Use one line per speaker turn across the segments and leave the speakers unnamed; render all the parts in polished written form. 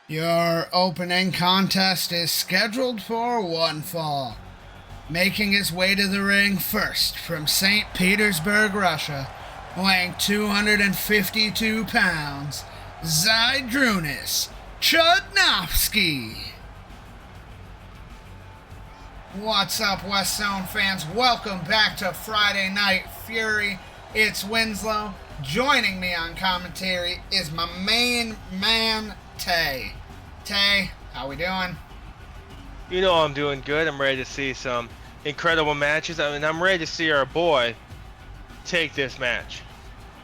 Your opening contest is scheduled for one fall. Making his way to the ring first from St. Petersburg, Russia, weighing 252 pounds, Zydrunis, Chudnofski. What's up, West Zone fans? Welcome back to Friday Night Fury. It's Winslow. Joining me on commentary is my main man, Tay. Tay, how we doing?
You know I'm doing good. I'm ready to see some incredible matches. I'm ready to see our boy take this match.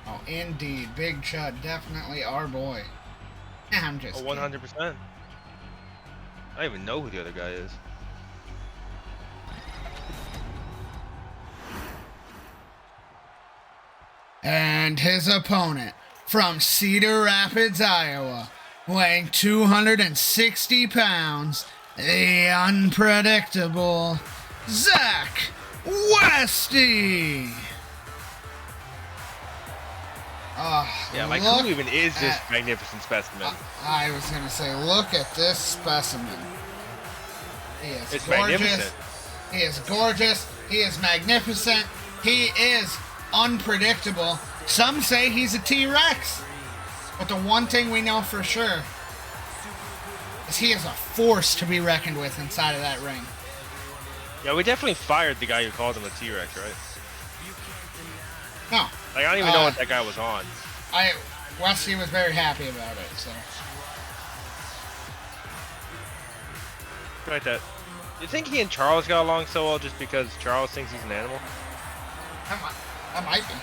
Oh, indeed. Big Chud, definitely our boy. I'm just
100%. I don't even know who the other guy is.
And his opponent from Cedar Rapids, Iowa, weighing 260 pounds, the unpredictable Westy.
Who even is this magnificent specimen?
I was going to say, look at this specimen.
It's
gorgeous.
Magnificent.
He is gorgeous. He is magnificent. He is unpredictable. Some say he's a T-Rex. But the one thing we know for sure is he is a force to be reckoned with inside of that ring.
Yeah, we definitely fired the guy who called him a T-Rex, right?
No.
Like, I don't even know what that guy was on.
Westy was very happy about it, so.
Like that. You think he and Charles got along so well just because Charles thinks he's an animal?
That might be.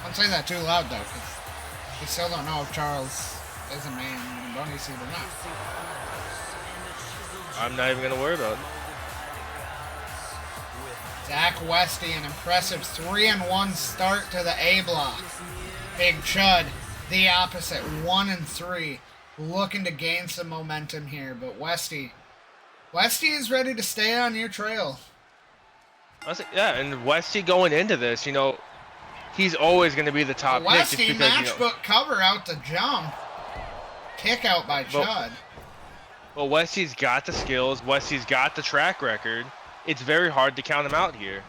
Don't say that too loud, though, because we still don't know if Charles is a man in the bunny suit or not.
I'm not even going to worry about it.
Westy, an impressive 3-1 start to the A block. Big Chud, the opposite, 1-3, looking to gain some momentum here. But Westy is ready to stay on your trail.
Yeah, and Westy going into this, you know, he's always going to be the top pick.
Westy
just because,
matchbook cover out the jump. Kick out by Chud.
Well, Westy's got the skills. Westy's got the track record. It's very hard to count him out here.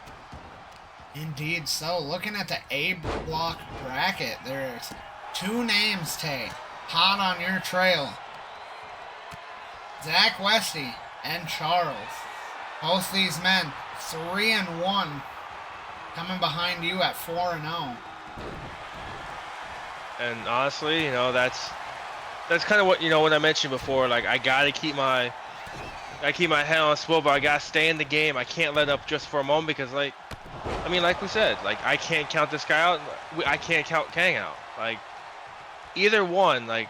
Indeed so. Looking at the A block bracket, there's two names, Tay, hot on your trail. Westy and Charles. Both these men, 3-1, coming behind you at 4-0.
And honestly, you know, that's kind of what, you know, what I mentioned before. Like, I gotta keep my head on a swivel. I gotta stay in the game. I can't let up just for a moment because, like we said, like, I can't count this guy out. I can't count Kang out. Like, either one, like,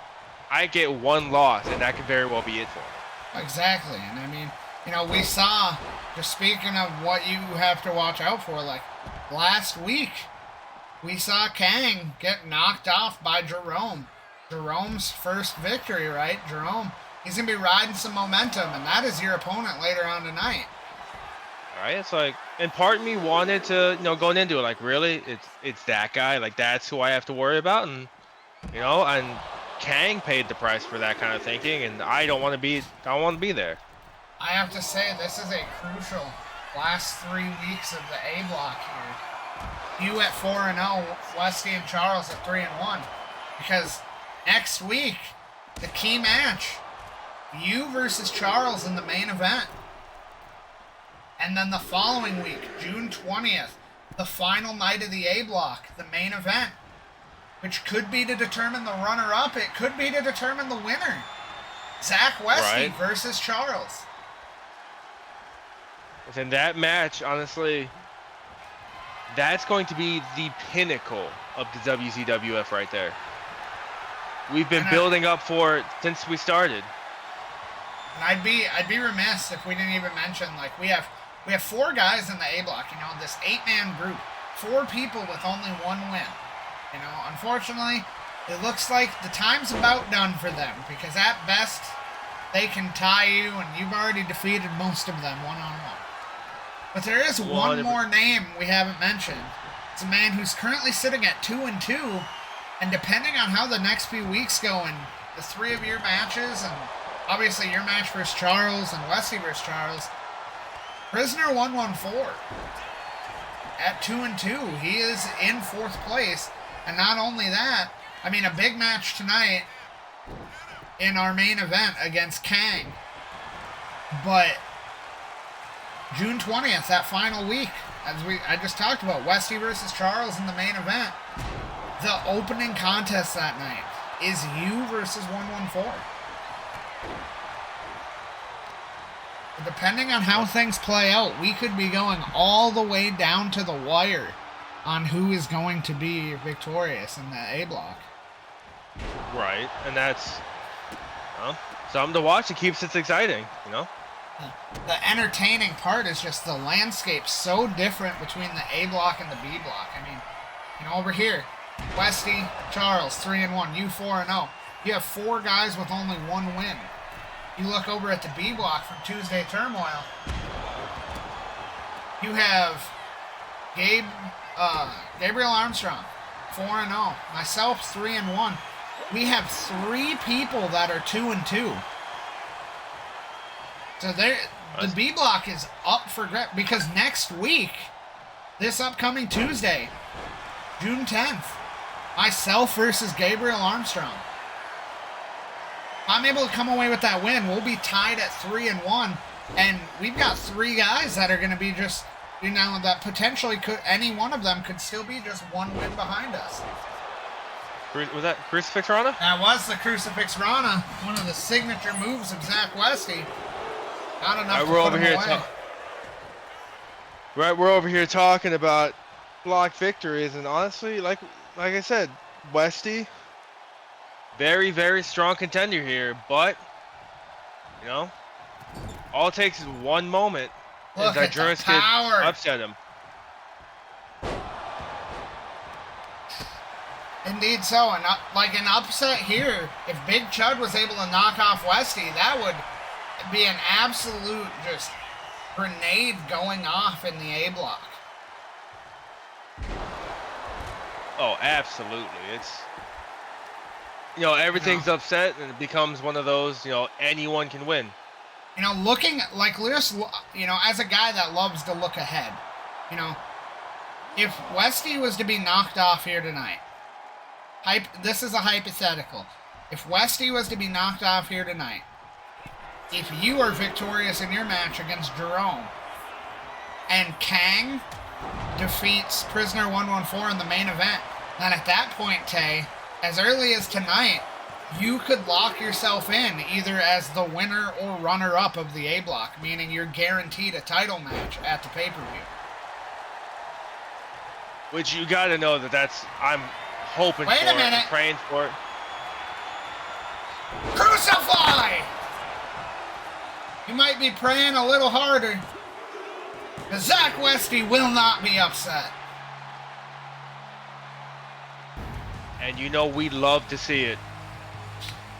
I get one loss, and that could very well be it for me.
Exactly, and I mean, you know, we saw, just speaking of what you have to watch out for, like, last week, we saw Kang get knocked off by Jerome. Jerome's first victory, right? Jerome, he's going to be riding some momentum, and that is your opponent later on tonight.
Right? It's like, and part of me wanted to, you know, going into it, like, really? It's that guy? Like, that's who I have to worry about? And, you know, and Kang paid the price for that kind of thinking, and I don't want to be there.
I have to say, this is a crucial last 3 weeks of the A block here. You at 4-0, Westy and Charles at 3-1. Because next week, the key match, you versus Charles in the main event. And then the following week, June 20th, the final night of the A block, the main event, which could be to determine the runner-up. It could be to determine the winner. Westy versus Charles.
And that match, honestly, that's going to be the pinnacle of the WZWF right there. We've been building up for it since we started.
And I'd be remiss if we didn't even mention, like, we have 4 guys in the A block, you know, this 8-man group, 4 people with only 1 win. You know, unfortunately, it looks like the time's about done for them, because at best, they can tie you, and you've already defeated most of them one-on-one. But there is one more name we haven't mentioned. It's a man who's currently sitting at 2-2, and depending on how the next few weeks go, and the three of your matches, and obviously your match versus Charles and Westy versus Charles, Prisoner 114 at 2-2. He is in 4th place. And not only that, I mean, a big match tonight in our main event against Kang. But June 20th, that final week, as I just talked about, Westy versus Charles in the main event. The opening contest that night is you versus 114. Depending on how things play out, we could be going all the way down to the wire on who is going to be victorious in the A block.
Right, and that's something to watch. It keeps it exciting, you know?
The entertaining part is just the landscape so different between the A block and the B block. I mean, you know, over here, Westy, Charles, 3-1, you 4-0. You have 4 guys with only 1 win. You look over at the B block from Tuesday Turmoil. You have Gabriel Armstrong, 4-0. Myself, 3-1. We have 3 people that are 2-2. So the B block is up for grabs because next week, this upcoming Tuesday, June 10th, myself versus Gabriel Armstrong. I'm able to come away with that win. We'll be tied at 3-1, and we've got 3 guys that are going to be just, you know, that potentially could, any one of them could still be just 1 win behind us.
Was that Crucifix Rana?
That was the Crucifix Rana, one of the signature moves of Zach Westy. Not enough to put him away.
We're over here talking about block victories, and honestly, like I said, Westy, very, very strong contender here, but, you know, all it takes is one moment, and Zydrunis could upset him.
Indeed so, and like an upset here, if Big Chud was able to knock off Westy, that would be an absolute just grenade going off in the A block.
Oh, absolutely. It's, you know, everything's upset, and it becomes one of those, you know, anyone can win.
You know, looking like Lewis, you know, as a guy that loves to look ahead, you know, if Westy was to be knocked off here tonight, this is a hypothetical. If Westy was to be knocked off here tonight, if you are victorious in your match against Jerome, and Kang defeats Prisoner 114 in the main event, then at that point, Tay, as early as tonight, you could lock yourself in either as the winner or runner-up of the A block, meaning you're guaranteed a title match at the pay-per-view.
Which you got to know that's, I'm hoping for it and praying for it.
Crucify! You might be praying a little harder. But Zach Westy will not be upset.
And you know we'd love to see it.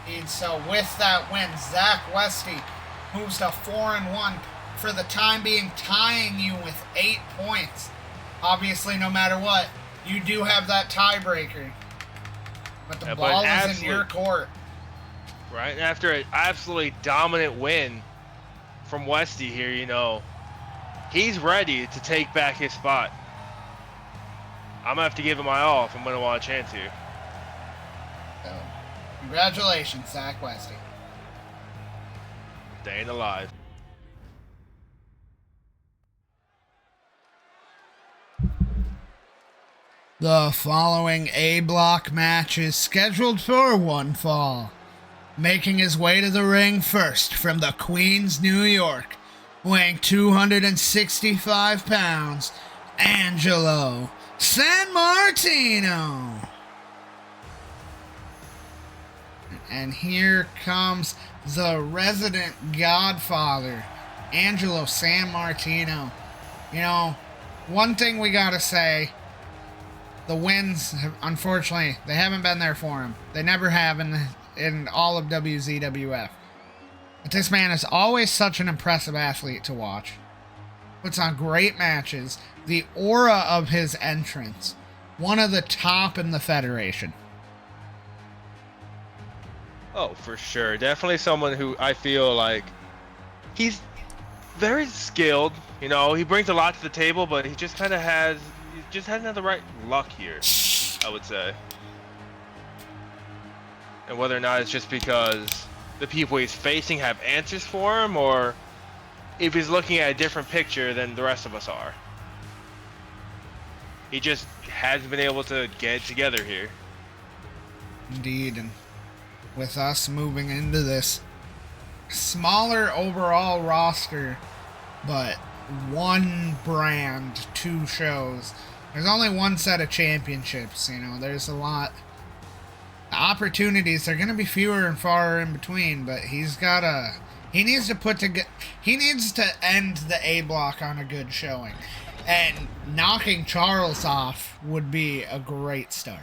Indeed, so with that win, Zach Westy moves to 4-1 for the time being, tying you with 8 points. Obviously, no matter what, you do have that tiebreaker. But the ball is in your court.
Right, after an absolutely dominant win from Westy here, you know, he's ready to take back his spot. I'm going to have to give him my all if I'm going to want a chance here.
So, congratulations, Zach Westy.
Staying alive.
The following A block match is scheduled for one fall. Making his way to the ring first from the Queens, New York, weighing 265 pounds, Angelo Sanmartino. And here comes the resident godfather, Angelo Sanmartino. You know, one thing we gotta say, the wins, unfortunately, they haven't been there for him. They never have in all of WZWF. But this man is always such an impressive athlete to watch. Puts on great matches. The aura of his entrance, one of the top in the Federation.
Oh, for sure. Definitely someone who I feel like he's very skilled. You know, he brings a lot to the table, but he just kind of he just hasn't had the right luck here, I would say. And whether or not it's just because the people he's facing have answers for him, or if he's looking at a different picture than the rest of us are. He just hasn't been able to get it together here.
Indeed, and with us moving into this smaller overall roster, but one brand, two shows. There's only one set of championships, you know, there's a lot. The opportunities are going to be fewer and far in between, but he needs to end the A block on a good showing. And knocking Charles off would be a great start.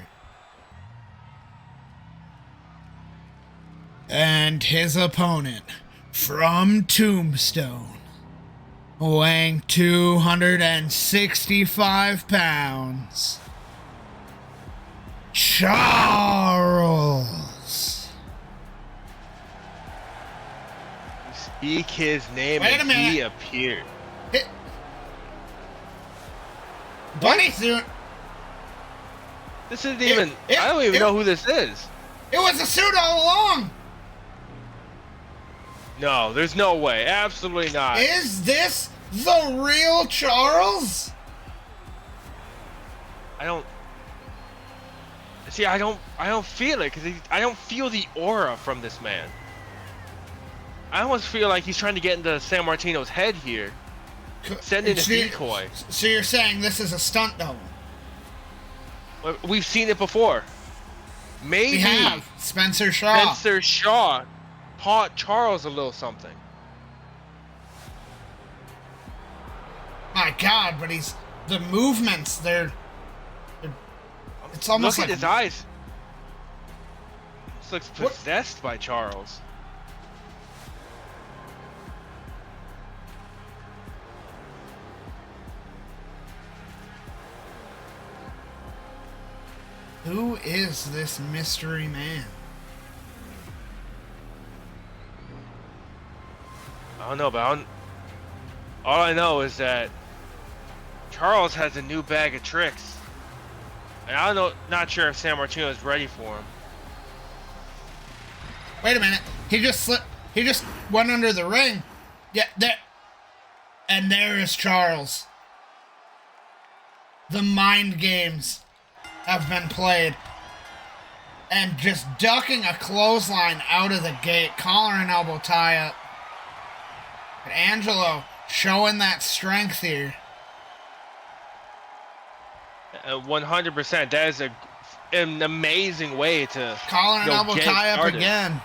And his opponent from Tombstone, weighing 265 pounds, Charles.
Speak his name and he appeared.
Bunny suit.
This isn't even... I don't even know who this is.
It was a suit all along.
No, there's no way. Absolutely not.
Is this the real Charles?
I don't... See, I don't feel it, because I don't feel the aura from this man. I almost feel like he's trying to get into Sanmartino's head here. Sending a decoy.
So you're saying this is a stunt double?
We've seen it before. Maybe
we have. Spencer Shaw
taught Charles a little something.
My God, but the movements, it's almost
Look
like...
at his eyes. This looks possessed by Charles.
Who is this mystery man?
I don't know, but all I know is that Charles has a new bag of tricks. And not sure if Sanmartino is ready for him.
Wait a minute. He just went under the ring. Yeah, there. And there is Charles. The mind games have been played. And just ducking a clothesline out of the gate. Collar and elbow tie up. But Angelo showing that strength here.
100%. That is an amazing way to
collar and elbow tie up
started.
Again.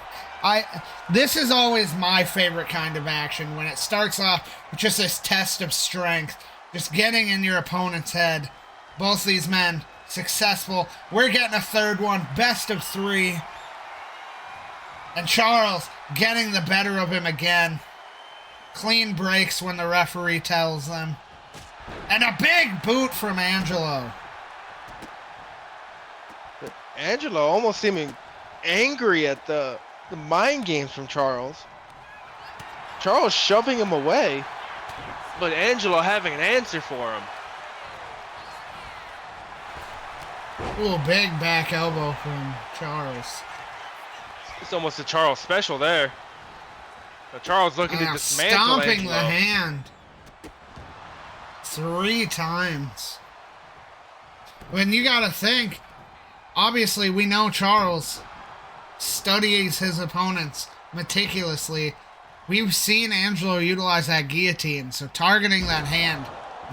This is always my favorite kind of action, when it starts off with just this test of strength, just getting in your opponent's head. Both these men successful. We're getting a third one, best of three. And Charles getting the better of him again. Clean breaks when the referee tells them. And a big boot from Angelo.
Angelo almost seeming angry at the mind games from Charles. Charles shoving him away.
But Angelo having an answer for him.
Ooh, big back elbow from Charles.
It's almost a Charles special there. But Charles looking to dismantle
stomping
Angelo.
The hand 3 times. When you gotta think, obviously we know Charles studies his opponents meticulously. We've seen Angelo utilize that guillotine, so targeting that hand,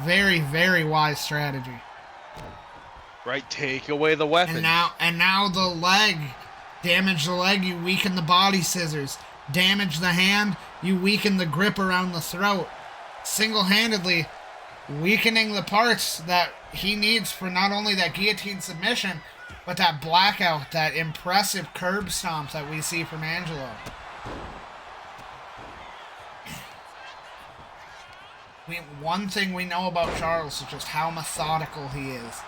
very, very wise strategy.
Right, take away the weapon.
And now the leg. Damage the leg, you weaken the body scissors. Damage the hand, you weaken the grip around the throat. Single-handedly weakening the parts that he needs for not only that guillotine submission, but that blackout, that impressive curb stomp that we see from Angelo. One thing we know about Charles is just how methodical he is.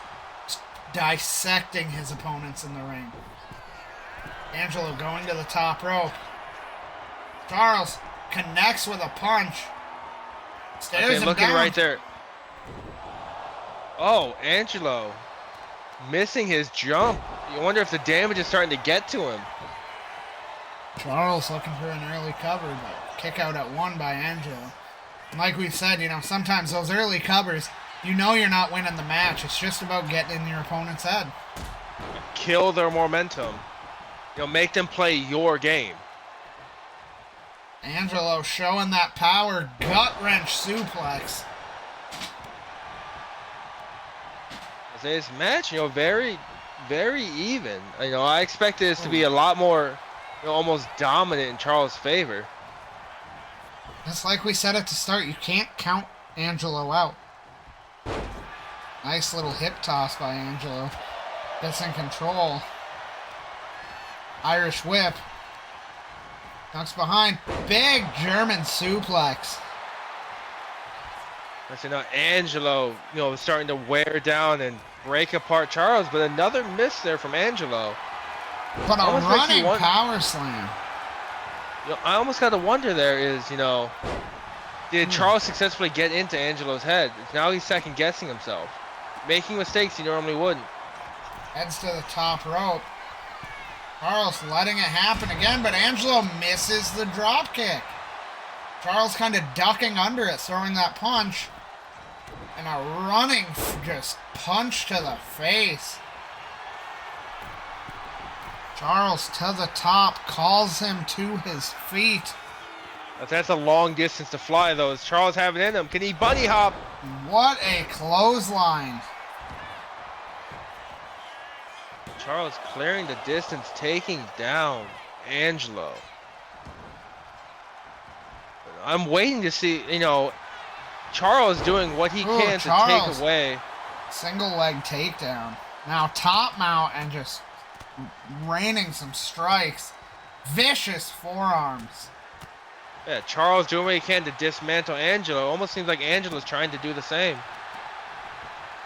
Just dissecting his opponents in the ring. Angelo going to the top rope. Charles connects with a punch. Stares him
looking
down.
right there. Oh, Angelo missing his jump. You wonder if the damage is starting to get to him.
Charles looking for an early cover, but kick out at 1 by Angelo. And like we said, sometimes those early covers, you're not winning the match. It's just about getting in your opponent's head.
Kill their momentum. Make them play your game.
Angelo showing that power, gut-wrench suplex.
This match, very, very even. I expected this to be a lot more, almost dominant in Charles' favor.
Just like we said at the start, you can't count Angelo out. Nice little hip toss by Angelo. Gets in control. Irish whip. Ducks behind. Big German suplex.
Now Angelo, starting to wear down and break apart Charles, but another miss there from Angelo.
But a running power slam.
I almost got to wonder there is, did Charles successfully get into Angelo's head? Now he's second guessing himself, making mistakes he normally wouldn't.
Heads to the top rope. Charles letting it happen again, but Angelo misses the drop kick. Charles kind of ducking under it, throwing that punch. And a running just punch to the face. Charles to the top, calls him to his feet.
That's a long distance to fly, though. Is Charles have it in him? Can he bunny hop?
What a clothesline.
Charles clearing the distance, taking down Angelo. I'm waiting to see, Charles doing what he can to take away.
Single leg takedown. Now top mount and just raining some strikes. Vicious forearms.
Yeah, Charles doing what he can to dismantle Angelo. Almost seems like Angelo's trying to do the same.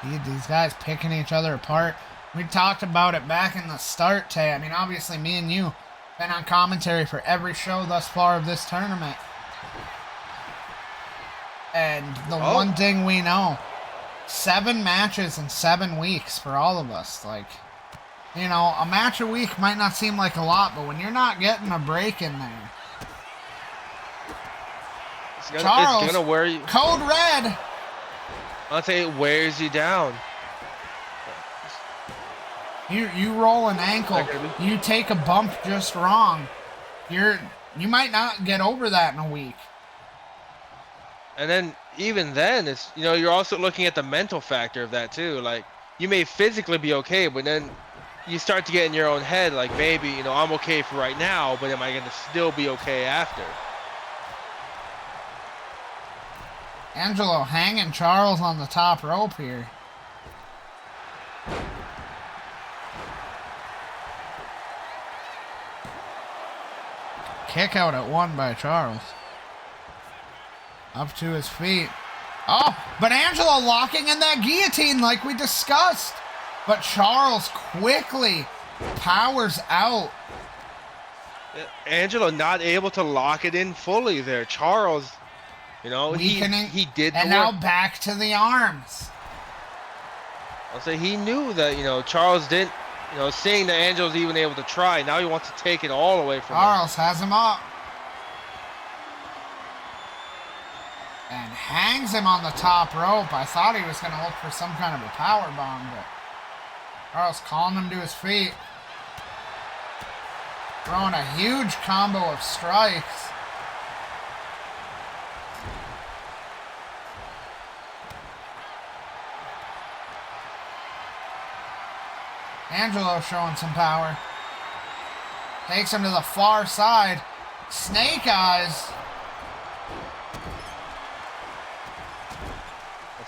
These guys picking each other apart. We talked about it back in the start, Tay. Obviously me and you been on commentary for every show thus far of this tournament. And the one thing we know, 7 matches in 7 weeks for all of us. A match a week might not seem like a lot, but when you're not getting a break in there. Charles,
it's gonna wear you.
Code red.
I'll say it wears you down.
You roll an ankle, you take a bump just wrong. You might not get over that in a week.
And then even then, it's you're also looking at the mental factor of that too. Like you may physically be okay, but then you start to get in your own head, like maybe I'm okay for right now, but am I gonna still be okay after?
Angelo hanging Charles on the top rope here. Kick out at 1 by Charles. Up to his feet. Oh, but Angelo locking in that guillotine like we discussed. But Charles quickly powers out.
Angelo not able to lock it in fully there. Charles,
weakening,
he did the
and
work.
now back to the arms.
I'll say he knew that, Charles didn't, seeing that Angelo's even able to try, now he wants to take it all away from him.
Charles has him up. And hangs him on the top rope. I thought he was going to look for some kind of a power bomb, but Charles calling him to his feet. Throwing a huge combo of strikes. Angelo showing some power. Takes him to the far side. Snake eyes.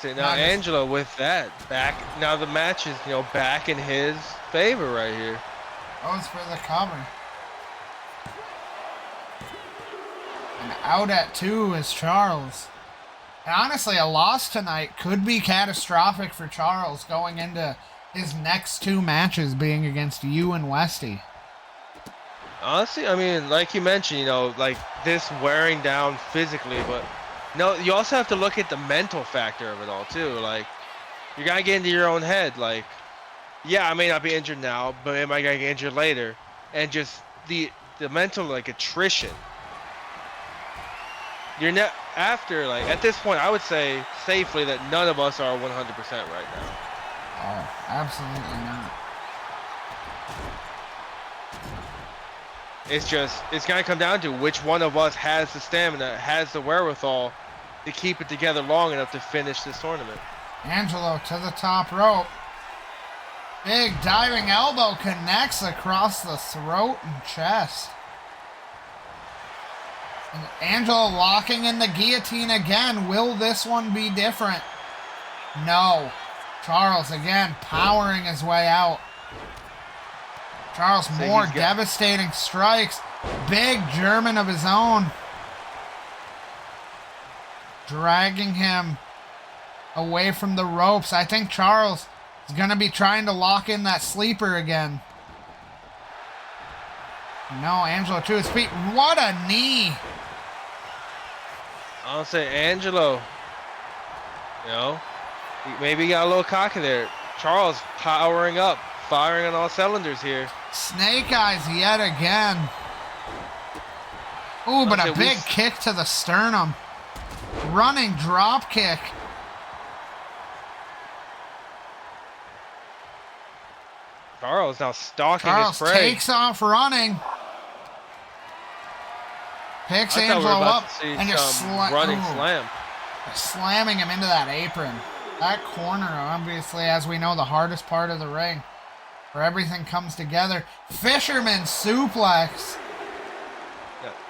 Now Angelo with that back. Now the match is back in his favor right here.
Goes for the cover. And out at 2 is Charles. And honestly, a loss tonight could be catastrophic for Charles going into his next 2 matches being against you and Westy.
Honestly, I mean, like you mentioned, you know, like this wearing down physically, but no, you also have to look at the mental factor of it all too. Like, you gotta get into your own head. Like, yeah, I may not be injured now, but am I gonna get injured later? And just the mental like attrition. You're not after like at this point, I would say safely that none of us are 100% right now.
Oh, absolutely not.
It's gonna come down to which one of us has the stamina, has the wherewithal to keep it together long enough to finish this tournament.
Angelo to the top rope. Big diving elbow connects across the throat and chest. And Angelo locking in the guillotine again. Will this one be different? No. Charles again powering his way out. Charles more devastating strikes. Big German of his own. Dragging him away from the ropes. I think Charles is going to be trying to lock in that sleeper again. No, Angelo to his feet. What a knee.
I'll say Angelo. You know, maybe he got a little cocky there. Charles powering up, firing on all cylinders here.
Snake eyes yet again. Ooh, but a big kick to the sternum. Running drop kick.
Charles now stalking
Charles
his prey.
Takes off running. Picks Angelo up and just
running slam.
Slamming him into that apron. That corner, obviously, as we know, the hardest part of the ring, where everything comes together. Fisherman suplex.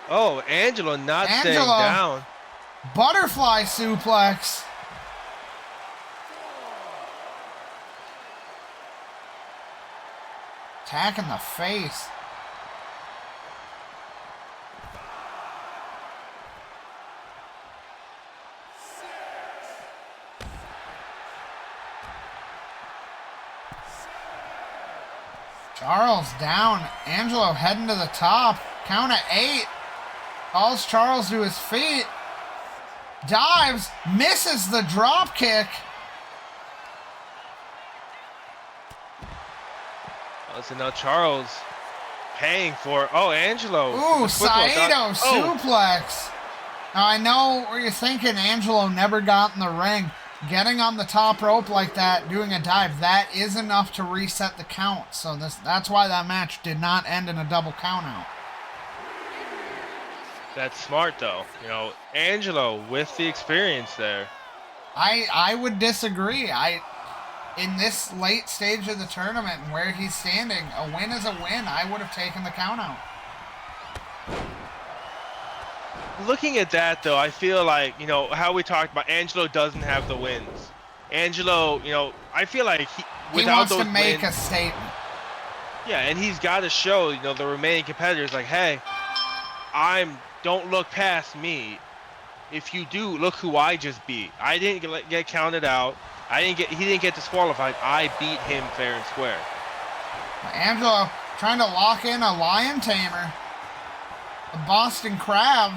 Oh, Angelo not staying down.
Butterfly suplex. Attack in the face. Charles down. Angelo heading to the top. Count at 8. Calls Charles to his feet. Dives. Misses the drop kick.
So now Charles paying for. Oh, Angelo.
Ooh, Saito suplex. Now I know what you're thinking. Angelo never got in the ring. Getting on the top rope like that, doing a dive, that is enough to reset the count. So that's why that match did not end in a double count out.
That's smart though. You know, Angelo with the experience there.
I would disagree. In this late stage of the tournament and where he's standing, a win is a win. I would have taken the count out.
Looking at that though, I feel like, you know, how we talked about Angelo doesn't have the wins. Angelo, you know, I feel like
he wants to make a statement.
Yeah, and he's got to show, you know, the remaining competitors like, hey, don't look past me. If you do, look who I just beat. I didn't get counted out. He didn't get disqualified. I beat him fair and square.
Angelo trying to lock in a lion tamer. The Boston Crab.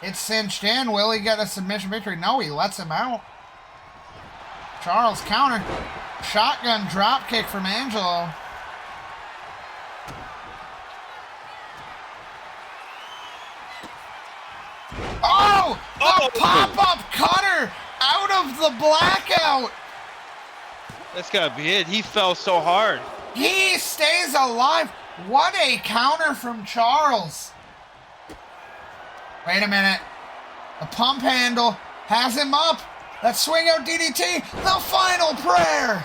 It's cinched in. Will he get a submission victory? No, he lets him out. Charles counter. Shotgun drop kick from Angelo. Oh! A pop-up cutter out of the blackout.
That's gotta be it. He fell so hard.
He stays alive. What a counter from Charles. Wait a minute. The pump handle has him up. That swing out DDT. The final prayer.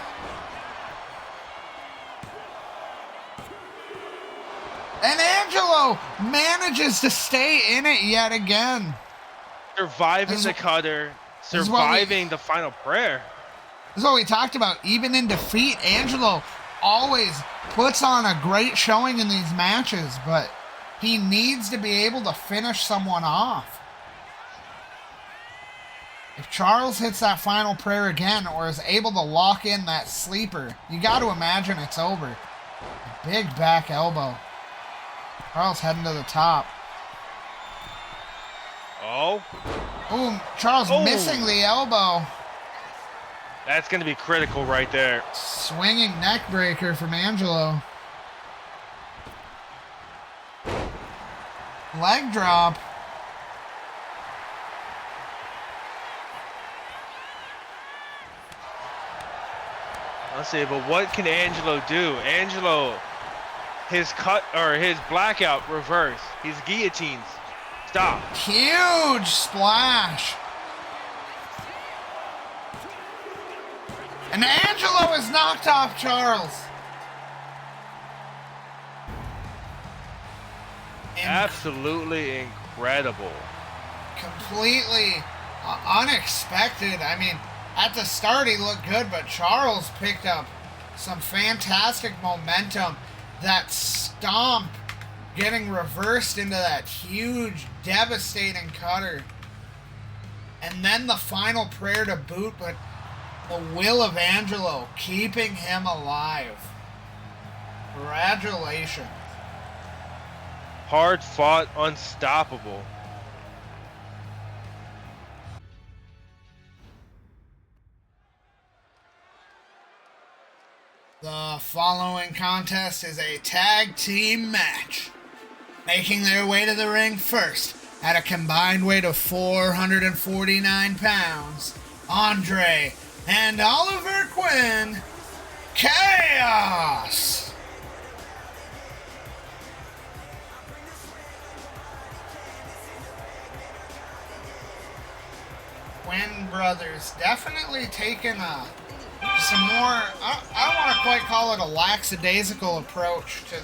And Angelo manages to stay in it yet again.
Surviving the cutter. Surviving the final prayer.
This is what we talked about. Even in defeat, Angelo always puts on a great showing in these matches, but he needs to be able to finish someone off. If Charles hits that final prayer again or is able to lock in that sleeper, you got to imagine it's over. A big back elbow. Charles heading to the top.
Oh.
Ooh, Charles missing the elbow.
That's going to be critical right there.
Swinging neck breaker from Angelo. Leg drop.
Let's see, but what can Angelo do? Angelo, his cut or his blackout reverse. He's guillotines. Stop.
Huge splash. And Angelo is knocked off Charles.
Absolutely incredible.
Completely unexpected. I mean, at the start he looked good, but Charles picked up some fantastic momentum. That stomp getting reversed into that huge, devastating cutter. And then the final prayer to boot, but the will of Angelo keeping him alive. Congratulations.
Hard fought, unstoppable.
The following contest is a tag team match. Making their way to the ring first at a combined weight of 449 pounds, Andre and Oliver Quinn, Kaos. Quinn brothers definitely taking some more, I don't want to quite call it a lackadaisical approach to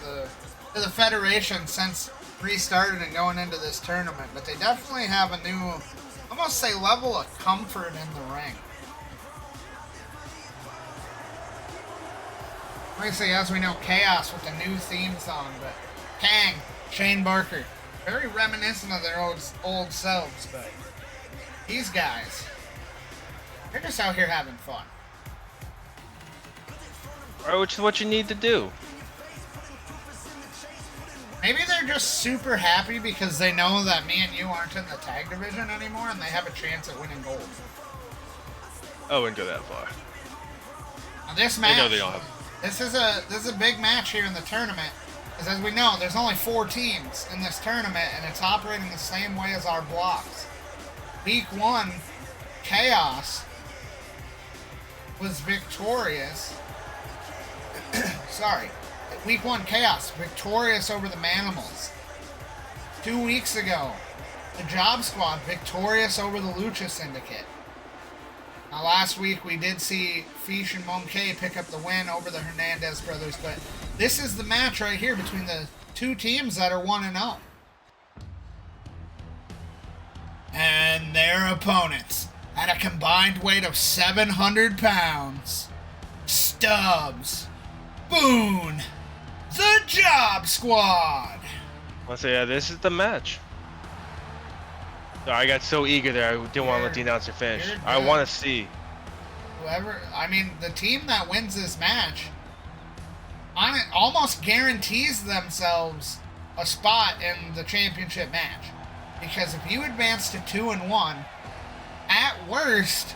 the Federation since restarted and going into this tournament, but they definitely have a new, almost say, level of comfort in the ring. Obviously, as we know, Kaos with the new theme song, but Kang, Shane Barker, very reminiscent of their old selves, but these guys, they're just out here having fun.
Right, which is what you need to do.
Maybe they're just super happy because they know that me and you aren't in the tag division anymore and they have a chance at winning gold.
I wouldn't go that far.
Now this match,
They know they don't have.
this is a big match here in the tournament. Because as we know, there's only 4 teams in this tournament and it's operating the same way as our blocks. Week 1, Kaos was victorious. Sorry. Week 1, Kaos, victorious over the Manimals. 2 weeks ago, the Job Squad, victorious over the Lucha Syndicate. Now, last week, we did see Fish and Monkey pick up the win over the Hernandez brothers, but this is the match right here between the 2 teams that are 1-0. And their opponents, at a combined weight of 700 pounds, Stubbs, Boone, the Job Squad.
Let's say, yeah, this is the match. I got so eager there, I didn't want to let the announcer finish. I want to see.
Whoever, I mean, the team that wins this match on it almost guarantees themselves a spot in the championship match. Because if you advance to 2-1, at worst,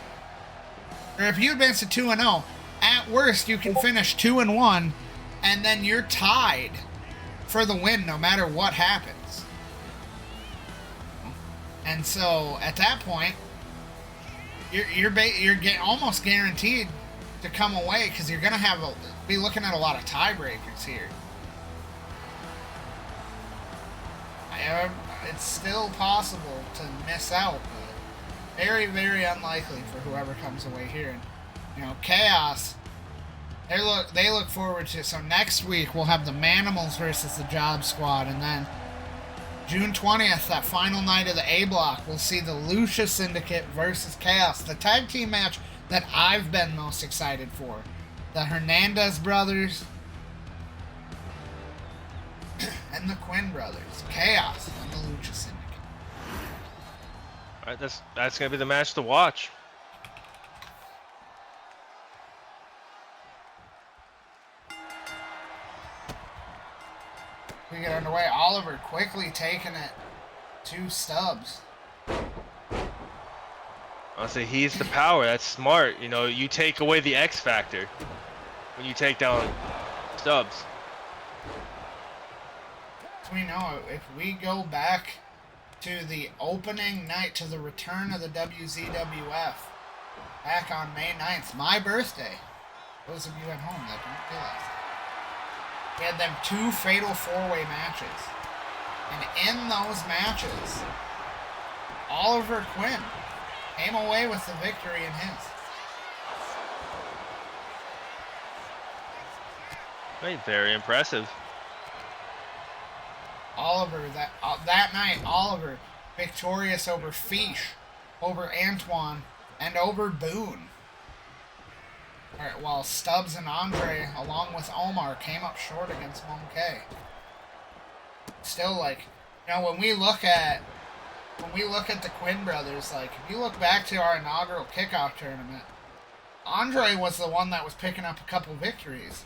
or if you advance to 2-0, at worst you can finish 2-1, and then you're tied for the win no matter what happens. And so at that point, you're almost guaranteed to come away because you're gonna be looking at a lot of tiebreakers here. It's still possible to miss out, but very, very unlikely for whoever comes away here. And, you know, Kaos, they look forward to. So next week we'll have the Manimals versus the Job Squad, and then June 20th, that final night of the A block, we'll see the Lucha Syndicate versus Kaos, the tag team match that I've been most excited for. The Hernandez brothers and the Quinn brothers, Kaos and the Lucha Syndicate.
All right, that's gonna be the match to watch.
we get underway. Oliver quickly taking it to Stubbs.
I'll say he's the power. That's smart. You know, you take away the X factor when you take down Stubbs.
We know if we go back to the opening night, to the return of the WZWF, back on May 9th, my birthday. Those of you at home that don't realize that. We had them 2 fatal 4-way matches. And in those matches, Oliver Quinn came away with the victory in his.
Right, very impressive.
Oliver, that night, Oliver victorious over Fish, over Antoine, and over Boone. Alright, while Stubbs and Andre, along with Omar, came up short against Monkey. Still, like, you know, when we look at the Quinn brothers, like, if you look back to our inaugural kickoff tournament, Andre was the one that was picking up a couple victories.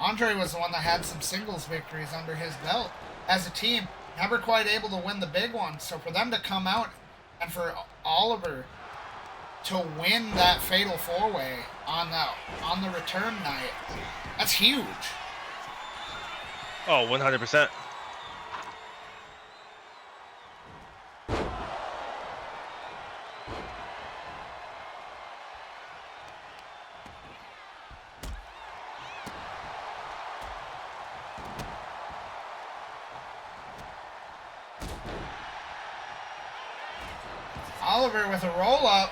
Andre was the one that had some singles victories under his belt. As a team, never quite able to win the big one. So for them to come out and for Oliver to win that fatal 4-way on the return night, that's huge.
Oh, 100%.
Oliver with a roll-up.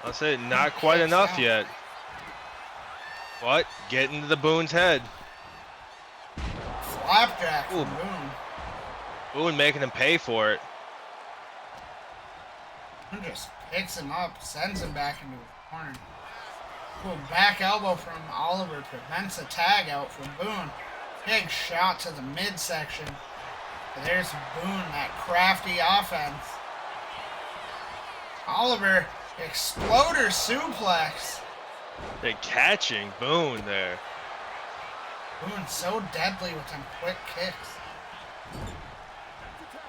I'll say not quite enough yet. But get into the Boone's head.
Flapjack from Boone.
Boone making him pay for it.
Boone just picks him up, sends him back into the corner. Cool back elbow from Oliver prevents a tag out from Boone. Big shot to the midsection. There's Boone, that crafty offense. Oliver, exploder suplex.
They're catching Boone there.
Boone so deadly with them quick kicks.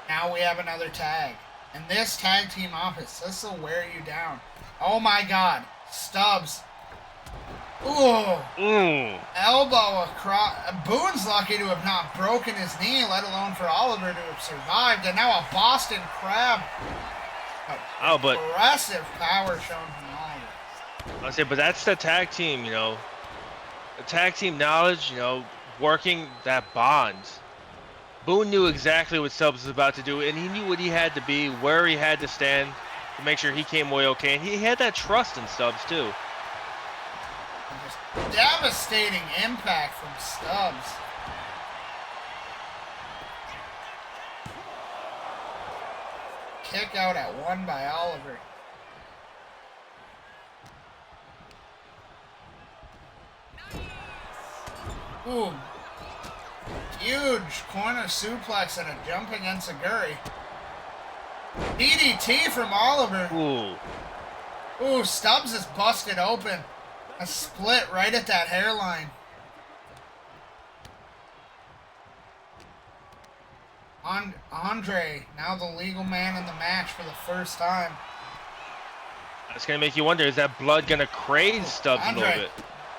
Now we have another tag. And this tag team office, this will wear you down. Oh my God, Stubbs. Ooh. Elbow across. Boone's lucky to have not broken his knee, let alone for Oliver to have survived. And now a Boston Crab.
But
Aggressive power shown from Oliver.
I say, but that's the tag team, you know. The tag team knowledge, you know, working that bond. Boone knew exactly what Stubbs was about to do, and he knew what he had to be, where he had to stand to make sure he came away okay. And he had that trust in Stubbs too.
Just devastating impact from Stubbs. Kick out at 1 by Oliver. Ooh. Huge corner suplex and a jumping enziguri. DDT from Oliver. Ooh, Stubbs is busted open. A split right at that hairline. Andre, now the legal man in the match for the first time.
It's going to make you wonder, is that blood going to craze Stubbs a little bit?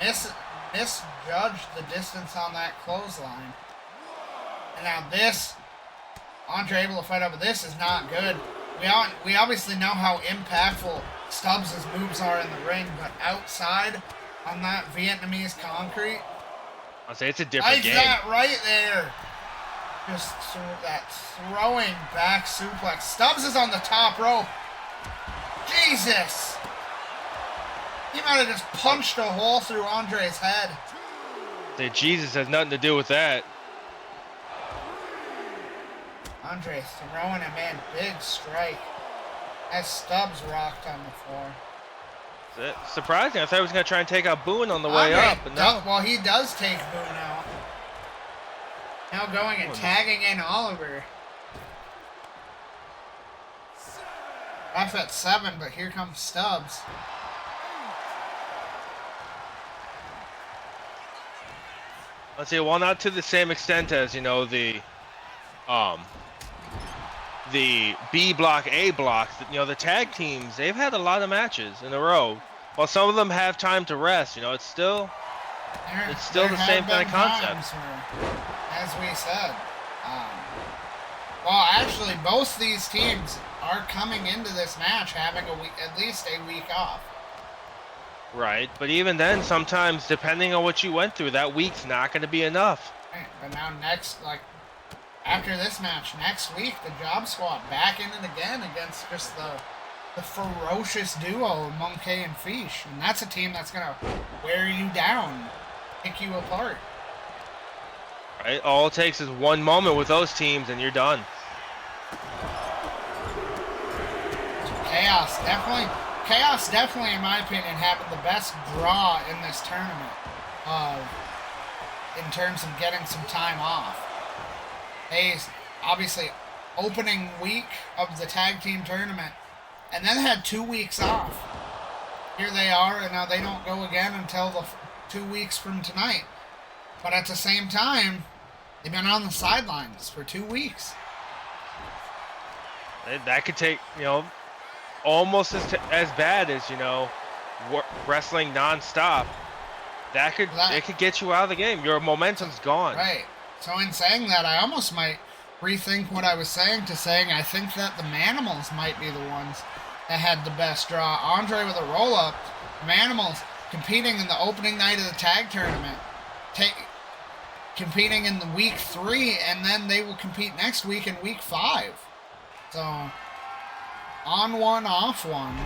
Misjudged the distance on that clothesline. And now this, Andre able to fight over this is not good. We obviously know how impactful Stubbs' moves are in the ring, but outside on that Vietnamese concrete,
I'll say it's a different game.
that right there. Just that throwing back suplex. Stubbs is on the top rope. Jesus! He might have just punched a hole through Andre's head.
Say Jesus has nothing to do with that.
Andre throwing him in. Big strike. As Stubbs rocked on the floor.
Surprising. I thought he was going to try and take out Boone on the way up. But no.
Well, he does take Boone out. Now going and tagging in Oliver. Ref at 7, but here comes Stubbs.
I'd say, well, not to the same extent as, you know, the B block, A blocks. You know, the tag teams, they've had a lot of matches in a row. While some of them have time to rest, you know, it's still the same kind of concept.
Where, as we said, well, actually, both these teams are coming into this match having at least a week off.
Right, but even then, sometimes, depending on what you went through, that week's not going to be enough.
Right, but now after this match, next week, the Job Squad back in it again against just the ferocious duo of Monkey and Fish. And that's a team that's going to wear you down, pick you apart.
Right, all it takes is one moment with those teams and you're done.
Kaos definitely, in my opinion, having the best draw in this tournament in terms of getting some time off. They obviously opening week of the tag team tournament and then had 2 weeks off. Here they are, and now they don't go again until the 2 weeks from tonight. But at the same time, they've been on the sidelines for 2 weeks.
That could take, you know, almost as bad as, you know, wrestling non-stop. It could get you out of the game. Your momentum's gone.
Right. So in saying that, I almost might rethink what I was saying to saying I think that the Manimals might be the ones that had the best draw. Andre with a roll-up. The Manimals competing in the opening night of the tag tournament. Competing in the week 3, and then they will compete next week in week 5. So, on one, off one,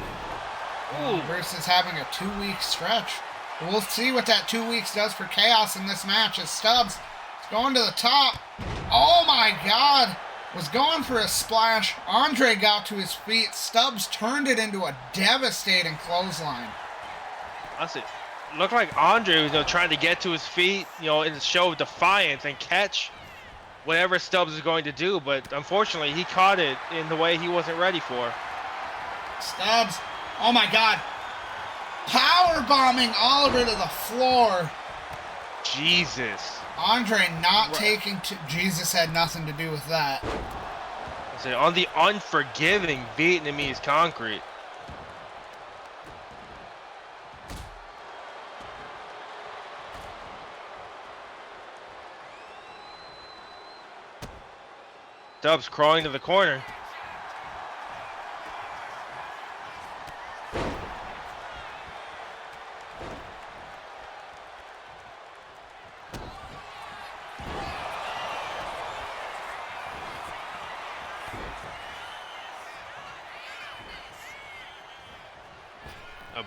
versus having a 2-week stretch. But we'll see what that 2 weeks does for Kaos in this match as Stubbs is going to the top. Oh my God! Was going for a splash. Andre got to his feet. Stubbs turned it into a devastating clothesline.
Honestly, looked like Andre was, you know, trying to get to his feet, you know, in the show of defiance and catch whatever Stubbs is going to do, but unfortunately he caught it in the way he wasn't ready for.
Stubbs, oh my God, power bombing Oliver to the floor.
Jesus.
Andre not taking Jesus had nothing to do with that.
I say, on the unforgiving Vietnamese concrete. Stubbs crawling to the corner.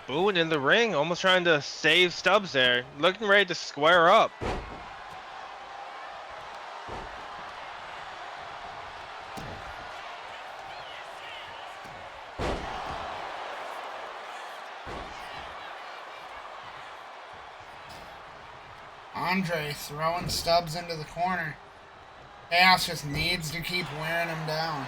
Boone in the ring, almost trying to save Stubbs there, looking ready to square up.
Andre throwing Stubbs into the corner. Kaos just needs to keep wearing him down.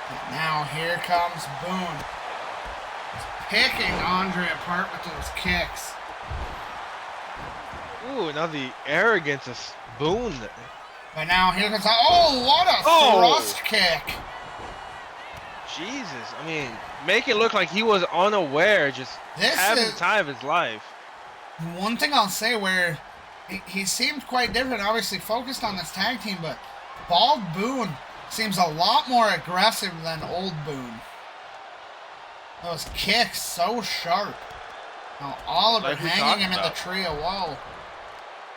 But now here comes Boone. He's picking Andre apart with those kicks.
Ooh, now the arrogance of Boone.
But now here comes, oh, what a thrust kick.
Jesus, I mean, make it look like he was unaware, just having the time of his life.
One thing I'll say where he seemed quite different, obviously focused on this tag team, but Bald Boone seems a lot more aggressive than Old Boone. Those kicks so sharp. Now Oliver
like
hanging him in the tree of woe.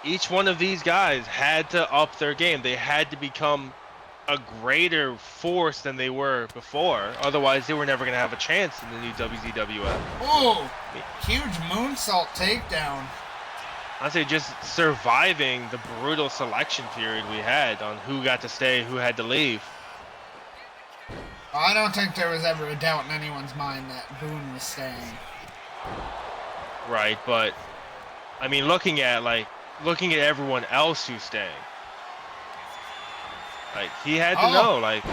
Each one of these guys had to up their game. They had to become a greater force than they were before. Otherwise, they were never going to have a chance in the new WZWF.
Oh, huge moonsault takedown.
I'd say just surviving the brutal selection period we had on who got to stay, who had to leave.
I don't think there was ever a doubt in anyone's mind that Boone was staying.
Right, but I mean, looking at everyone else who's staying, like he had to know, like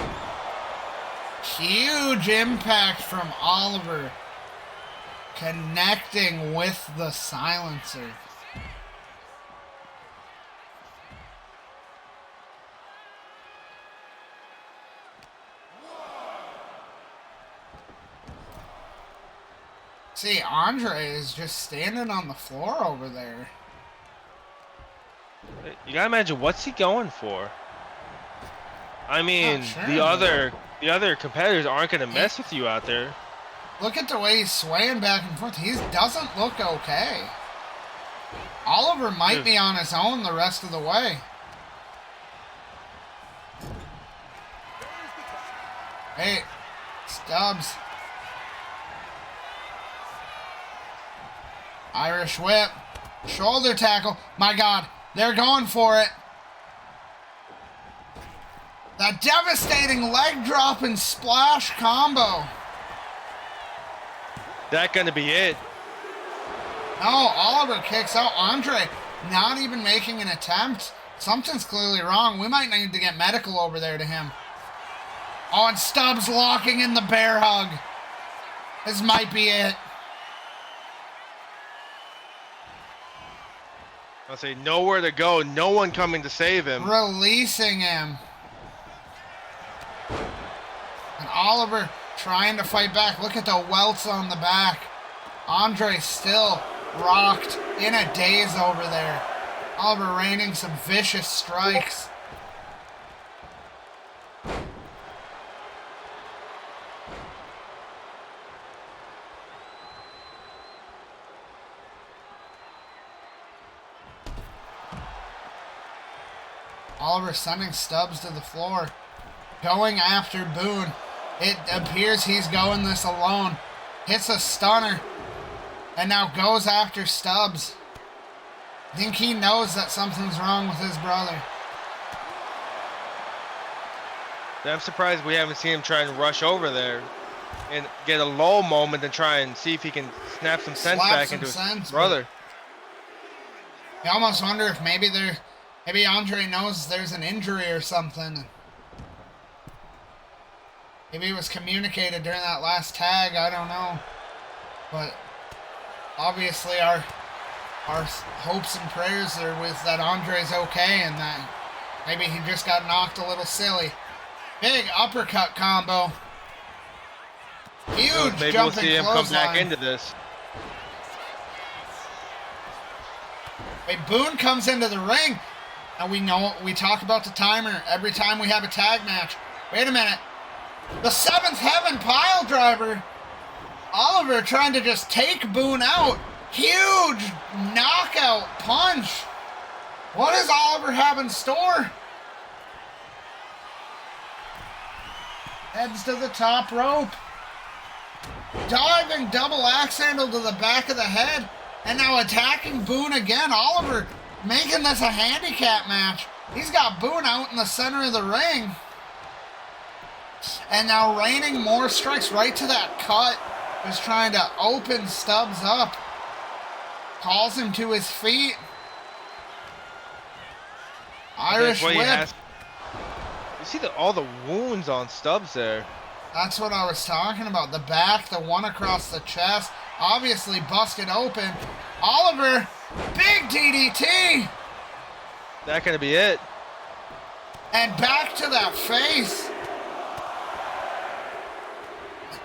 huge impact from Oliver connecting with the silencer. See, Andre is just standing on the floor over there.
you gotta imagine what's he going for. I mean,
Sure,
the other competitors aren't gonna mess with you out there.
Look at the way he's swaying back and forth. He doesn't look okay. Oliver might be on his own the rest of the way. Hey, Stubbs. Irish whip. Shoulder tackle. My God, they're going for it. That devastating leg drop and splash combo.
That gonna be it.
No, Oliver kicks out. Andre not even making an attempt. Something's clearly wrong. We might need to get medical over there to him. Oh, and Stubbs locking in the bear hug. This might be it.
I'll say nowhere to go, no one coming to save him.
Releasing him. And Oliver trying to fight back. Look at the welts on the back. Andre still rocked in a daze over there. Oliver raining some vicious strikes. Oliver sending Stubbs to the floor. Going after Boone. It appears he's going this alone. Hits a stunner. And now goes after Stubbs. I think he knows that something's wrong with his brother.
I'm surprised we haven't seen him try and rush over there and get a low moment and try and see if he can snap some sense back into his brother.
I almost wonder if maybe Andre knows there's an injury or something. Maybe it was communicated during that last tag, I don't know. But obviously our hopes and prayers are with that Andre's okay and that maybe he just got knocked a little silly. Big uppercut combo. Huge
maybe
jumping
we'll see him come back
clothesline.
into this.
Wait, Boone comes into the ring. And we talk about the timer every time we have a tag match. Wait a minute. The seventh heaven pile driver. Oliver trying to just take Boone out. Huge knockout punch. What does Oliver have in store? Heads to the top rope. Diving double axe handle to the back of the head. And now attacking Boone again. Oliver making this a handicap match. He's got Boone out in the center of the ring. And now raining more strikes right to that cut. Just trying to open Stubbs up. Calls him to his feet. Irish whip.
You see all the wounds on Stubbs there.
That's what I was talking about. The back, the one across the chest. Obviously busted open. Oliver, big DDT.
That gonna be it.
And back to that face.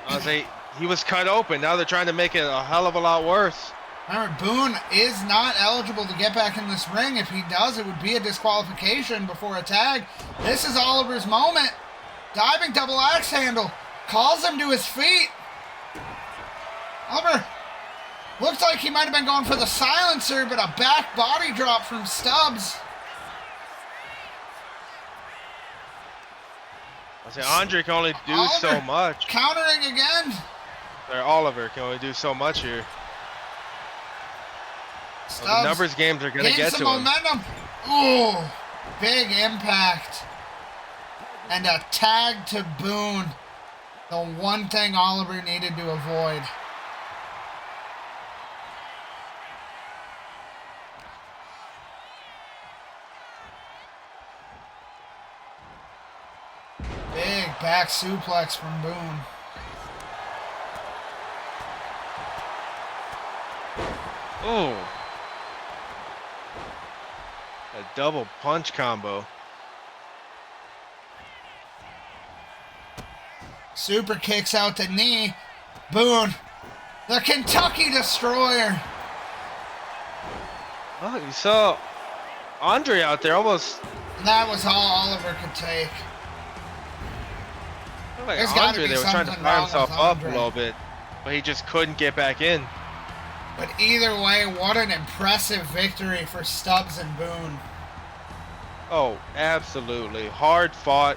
I was say he was cut open. Now they're trying to make it a hell of a lot worse.
Remember, Boone is not eligible to get back in this ring. If he does, it would be a disqualification before a tag. This is Oliver's moment. Diving double axe handle. Calls him to his feet. Oliver looks like he might have been going for the silencer, but a back body drop from Stubbs.
I say Andre can only do so much.
Countering again.
Oliver can only do so much here. Well, the numbers games are going to get to him.
Momentum. Ooh, big impact. And a tag to Boone. The one thing Oliver needed to avoid. Big back suplex from Boone.
Oh. A double punch combo.
Super kicks out the knee. Boone, the Kentucky Destroyer.
Oh, you saw Andre out there almost.
That was all Oliver could take.
Like
There's gotta
Andre
be
there was trying to
something
fire
wrong
himself
with
up a
Andre.
little bit, but he just couldn't get back in.
But either way, what an impressive victory for Stubbs and Boone.
Oh, absolutely. Hard fought.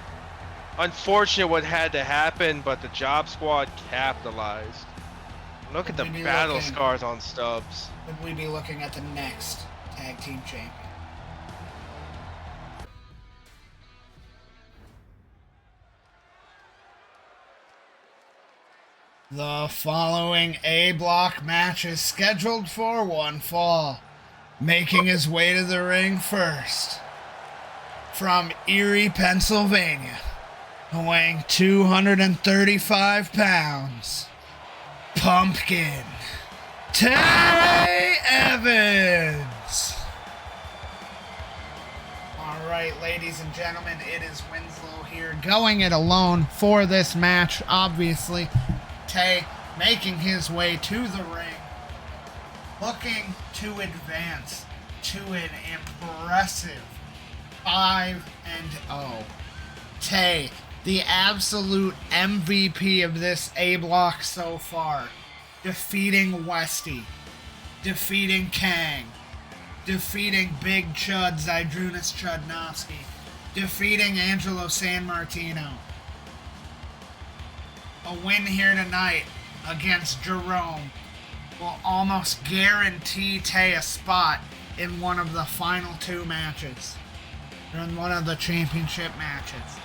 Unfortunate what had to happen, but the Job Squad capitalized. Look at the battle scars on Stubbs.
Would we be looking at the next tag team champion? The following A block match is scheduled for one fall. Making his way to the ring first, from Erie, Pennsylvania, weighing 235 pounds, Pumpkin, Tay Evans. All right, ladies and gentlemen, it is Winslow here, going it alone for this match, obviously. Tay making his way to the ring, looking to advance to an impressive 5-0. Tay, the absolute MVP of this A block so far, defeating Westy, defeating Kang, defeating Big Chud, Zydrunis Chudnofski, defeating Angelo Sanmartino. A win here tonight against Jerome will almost guarantee Tay a spot in one of the final two matches, or in one of the championship matches.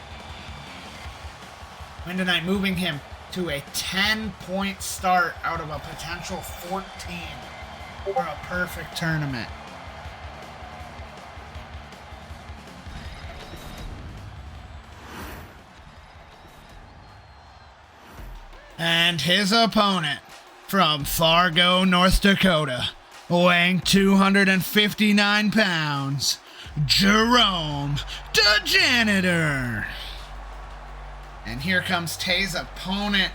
Win tonight, moving him to a 10-point start out of a potential 14 for a perfect tournament. And his opponent, from Fargo, North Dakota, weighing 259 pounds, Jerome, the Janitor. And here comes Tay's opponent,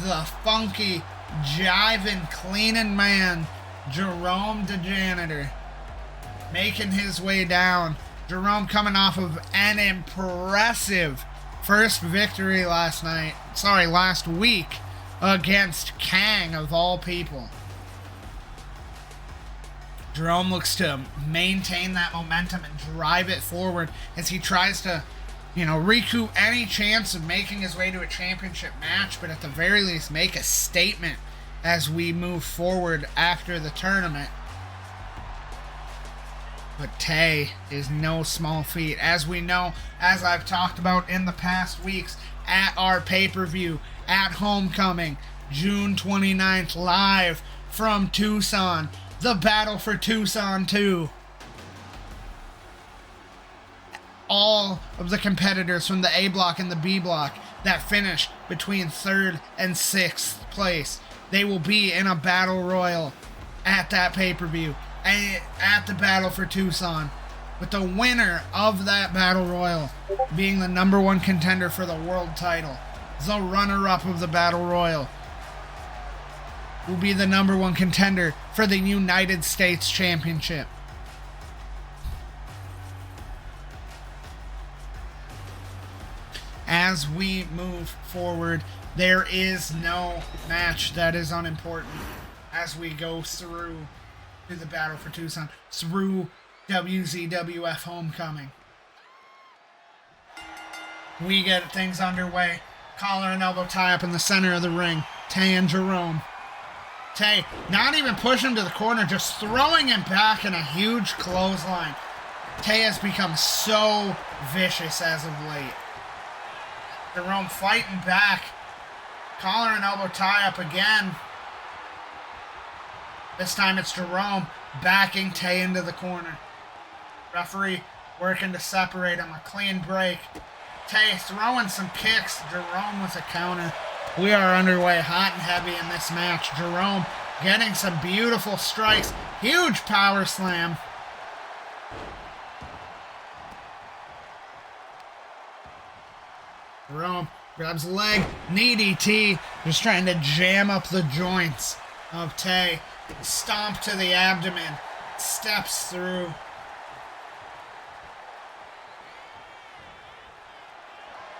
the funky, jiving, cleaning man, Jerome, the Janitor, making his way down. Jerome coming off of an impressive first victory last week against Kang, of all people. Jerome looks to maintain that momentum and drive it forward as he tries to, recoup any chance of making his way to a championship match, but at the very least make a statement as we move forward after the tournament. But Tay is no small feat. As we know, as I've talked about in the past weeks, at our pay-per-view, at Homecoming, June 29th, live from Tucson, the Battle for Tucson 2. All of the competitors from the A block and the B block that finish between 3rd and 6th place, they will be in a battle royal at that pay-per-view, at the Battle for Tucson, with the winner of that battle royal being the #1 contender for the world title. The runner-up of the battle royal will be the #1 contender for the United States Championship. As we move forward, there is no match that is unimportant as we go through to the Battle for Tucson, through WZWF Homecoming. We get things underway. Collar and elbow tie up in the center of the ring. Tay and Jerome. Tay not even pushing him to the corner, just throwing him back in a huge clothesline. Tay has become so vicious as of late. Jerome fighting back. Collar and elbow tie up again. This time it's Jerome backing Tay into the corner. Referee working to separate him. A clean break. Tay throwing some kicks. Jerome with a counter. We are underway hot and heavy in this match. Jerome getting some beautiful strikes. Huge power slam. Jerome grabs a leg. Knee DT. Just trying to jam up the joints of Tay. Stomp to the abdomen. Steps through.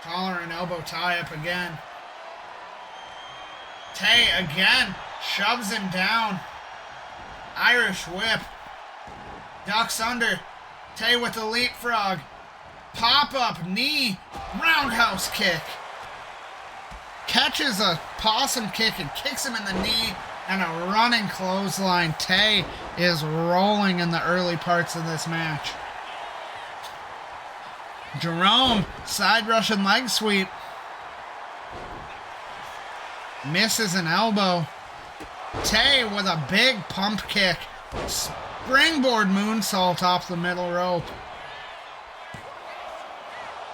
Collar and elbow tie up again. Tay again shoves him down. Irish whip. Ducks under. Tay with the leapfrog. Pop up knee. Roundhouse kick. Catches a possum kick and kicks him in the knee. And a running clothesline. Tay is rolling in the early parts of this match. Jerome, side Russian leg sweep. Misses an elbow. Tay with a big pump kick. Springboard moonsault off the middle rope.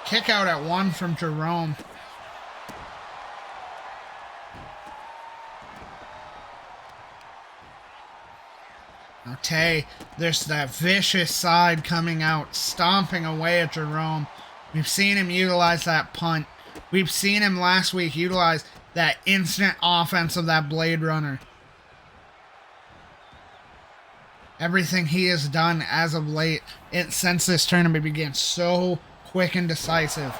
Kick out at 1 from Jerome. Now Tay, there's that vicious side coming out, stomping away at Jerome. We've seen him utilize that punt. We've seen him last week utilize that instant offense of that Blade Runner. Everything he has done as of late, since this tournament began, so quick and decisive.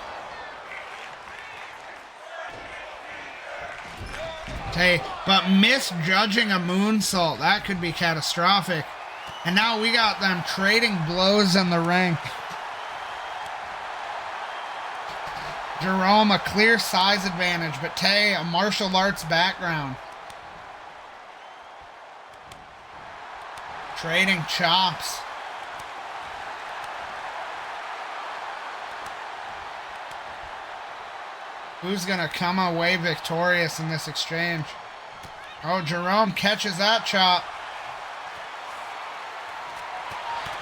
Tay, but misjudging a moonsault, that could be catastrophic. And now we got them trading blows in the ring. Jerome, a clear size advantage, but Tay, a martial arts background. Trading chops. Who's going to come away victorious in this exchange? Oh, Jerome catches that chop.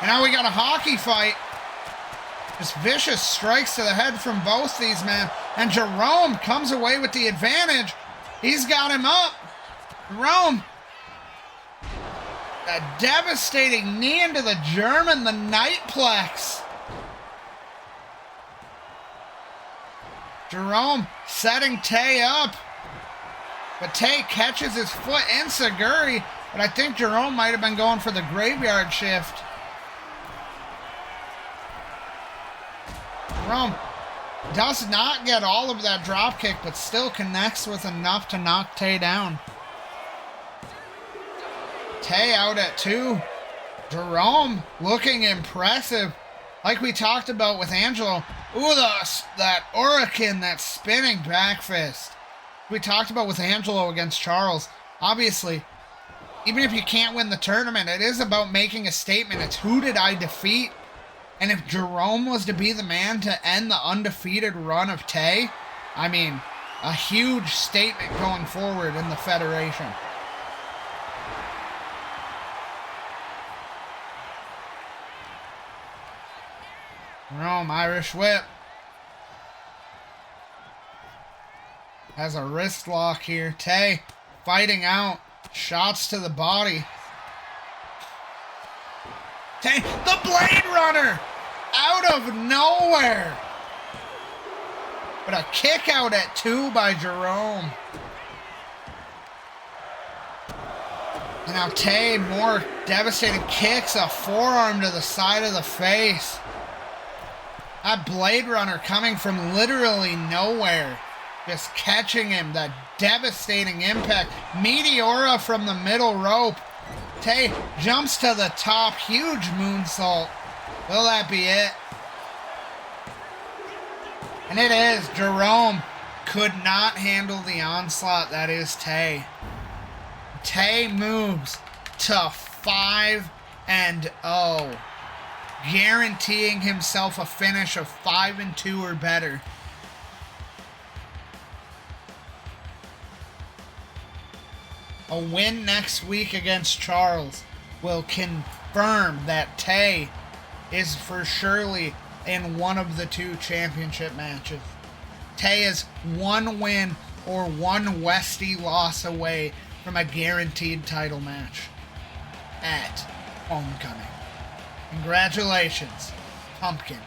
And now we got a hockey fight. Just vicious strikes to the head from both these men. And Jerome comes away with the advantage. He's got him up. Jerome. A devastating knee into the German, the Nightplex. Jerome setting Tay up. But Tay catches his foot in Seguri. But I think Jerome might have been going for the graveyard shift. Jerome does not get all of that drop kick, but still connects with enough to knock Tay down. Tay out at 2. Jerome looking impressive. Like we talked about with Angelo. Ooh, that Hurricane, that spinning back fist. We talked about with Angelo against Charles. Obviously, even if you can't win the tournament, it is about making a statement. It's who did I defeat? And if Jerome was to be the man to end the undefeated run of Tay, I mean, a huge statement going forward in the Federation. Jerome, Irish whip. Has a wrist lock here. Tay fighting out. Shots to the body. Tay, the Blade Runner! Out of nowhere! But a kick out at 2 by Jerome. And now Tay, more devastating kicks. A forearm to the side of the face. That Blade Runner coming from literally nowhere. Just catching him. That devastating impact. Meteora from the middle rope. Tay jumps to the top. Huge moonsault. Will that be it? And it is. Jerome could not handle the onslaught that is Tay. Tay moves to 5-0. Guaranteeing himself a finish of 5-2 or better. A win next week against Charles will confirm that Tay is for surely in one of the two championship matches. Tay is one win or one Westy loss away from a guaranteed title match at Homecoming. Congratulations, Pumpkin.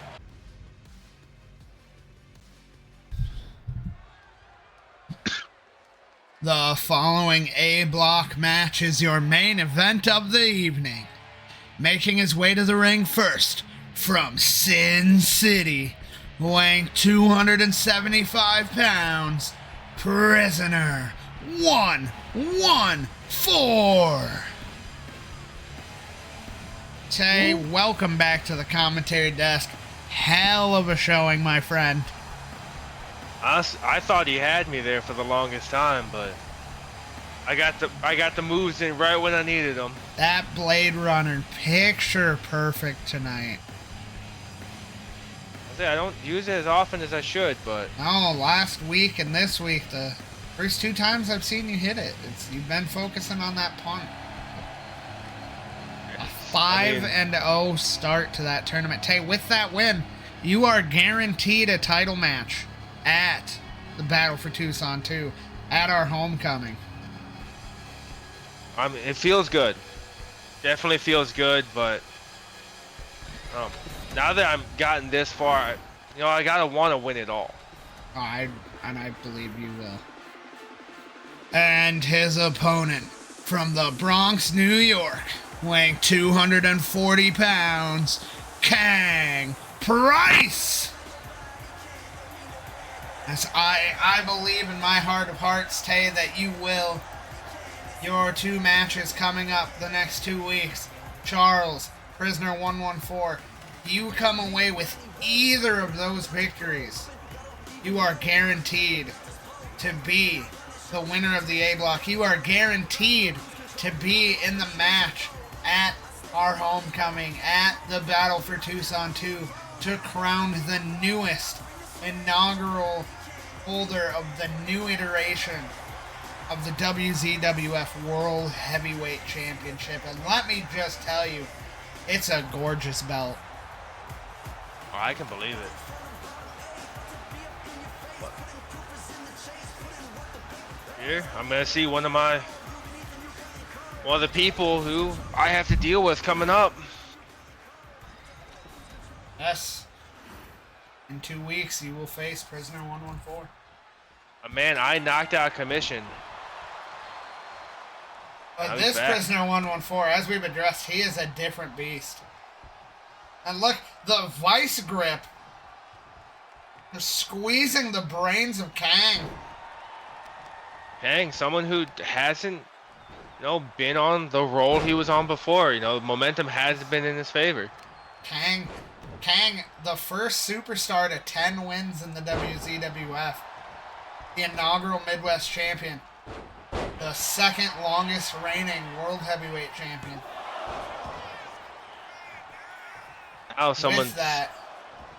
The following A-block match is your main event of the evening. Making his way to the ring first, from Sin City, weighing 275 pounds, Prisoner 114. Tay, welcome back to the commentary desk. Hell of a showing, my friend.
I thought he had me there for the longest time, but I got the moves in right when I needed them.
That Blade Runner, picture perfect tonight.
I don't use it as often as I should, but
No, last week and this week, the first two times I've seen you hit it, you've been focusing on that punt. A 5-0 start to that tournament. Tay, with that win, you are guaranteed a title match at the Battle for Tucson 2 at our homecoming.
it feels good. Definitely feels good, but now that I've gotten this far, I gotta want to win it all.
I believe you will. And his opponent from the Bronx, New York, weighing 240 pounds, Kang Price. As I believe in my heart of hearts, Tay, that you will. Your two matches coming up the next 2 weeks. Charles, Prisoner 114. You come away with either of those victories, you are guaranteed to be the winner of the A block. You are guaranteed to be in the match at our homecoming at the Battle for Tucson 2 to crown the newest inaugural holder of the new iteration of the WZWF World Heavyweight Championship. And let me just tell you, it's a gorgeous belt.
Oh, I can believe it. Here, I'm gonna see one of the people who I have to deal with coming up.
Yes. In 2 weeks, you will face Prisoner 114.
Man, I knocked out Commission.
But this Prisoner 114, as we've addressed, he is a different beast. And look, the vice grip. They're squeezing the brains of Kang.
Kang, someone who hasn't, been on the role he was on before. Momentum has been in his favor.
Kang, the first superstar to 10 wins in the WZWF. The inaugural Midwest champion. The second longest reigning World Heavyweight champion.
Now someone's
With that,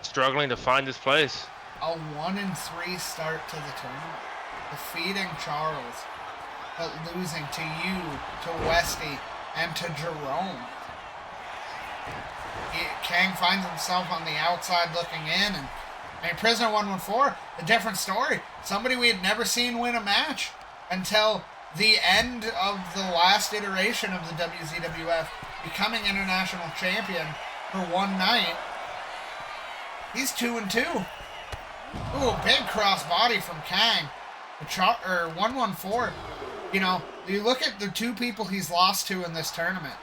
struggling to find his place.
a 1-3 start to the tournament. Defeating Charles, but losing to you, to Westy, and to Jerome. Kang finds himself on the outside looking in, and Prisoner 114, a different story. Somebody we had never seen win a match until the end of the last iteration of the WZWF, becoming international champion for one night. He's 2-2. Ooh, big crossbody from Kang. 114. You look at the two people he's lost to in this tournament,